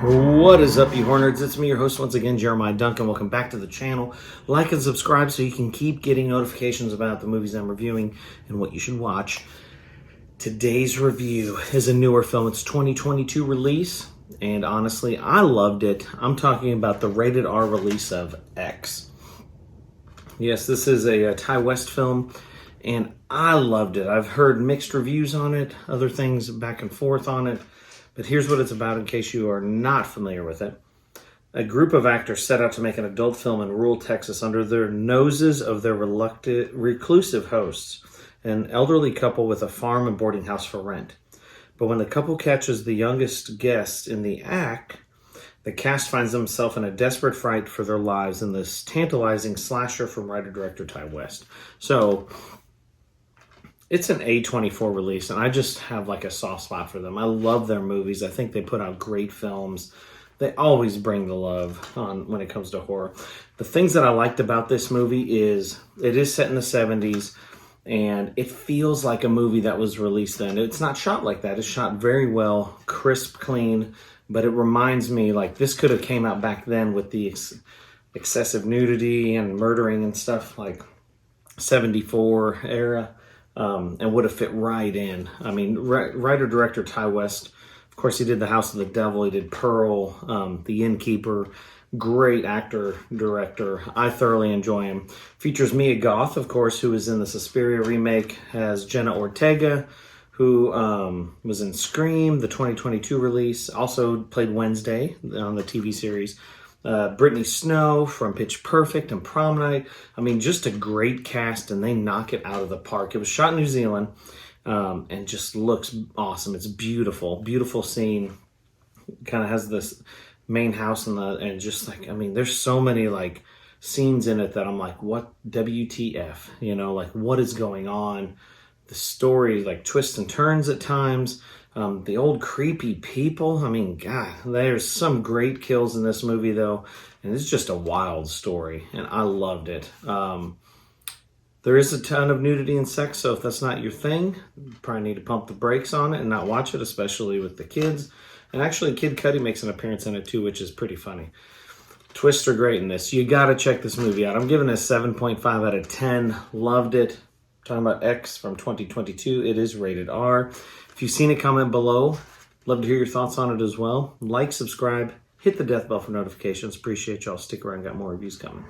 What is up, you hornets? It's me, your host once again, Jeremiah Duncan. Welcome back to the channel. Like and subscribe so you can keep getting notifications about the movies I'm reviewing and what you should watch. Today's review is a newer film. It's 2022 release, and honestly, I loved it. I'm talking about the rated R release of X. Yes, this is a Ty West film, and I loved it. I've heard mixed reviews on it, other things back and forth on it. But here's what it's about in case you are not familiar with it. A group of actors set out to make an adult film in rural Texas under the noses of their reclusive hosts, an elderly couple with a farm and boarding house for rent. But when the couple catches the youngest guest in the act, the cast finds themselves in a desperate fight for their lives in this tantalizing slasher from writer-director Ty West. So it's an A24 release, and I just have like a soft spot for them. I love their movies. I think they put out great films. They always bring the love on when it comes to horror. The things that I liked about this movie is it is set in the 70s, and it feels like a movie that was released then. It's not shot like that. It's shot very well, crisp, clean, but it reminds me like this could have came out back then with the excessive nudity and murdering and stuff, like 74 era. And would have fit right in. I mean, writer-director Ty West, of course, he did The House of the Devil, he did Pearl, The Innkeeper, great actor-director. I thoroughly enjoy him. Features Mia Goth, of course, who is in the Suspiria remake, has Jenna Ortega, who was in Scream, the 2022 release, also played Wednesday on the TV series. Brittany from Pitch Perfect and Prom Night. I mean, just a great cast, and they knock it out of the park. It was shot in New Zealand, and just looks awesome. It's beautiful, beautiful scene. Kind of has this main house and just like, I mean, there's so many like scenes in it that I'm like, what WTF? You know, like what is going on? The story like twists and turns at times. The old creepy people. I mean, God, there's some great kills in this movie, though. And it's just a wild story. And I loved it. There is a ton of nudity and sex, so if that's not your thing, you probably need to pump the brakes on it and not watch it, especially with the kids. And actually, Kid Cudi makes an appearance in it, too, which is pretty funny. Twists are great in this. You got to check this movie out. I'm giving it a 7.5 out of 10. Loved it. Talking about X from 2022. It is rated R. If you've seen it, comment below. Love to hear your thoughts on it as well. Like, subscribe, hit the death bell for notifications. Appreciate y'all. Stick around. Got more reviews coming.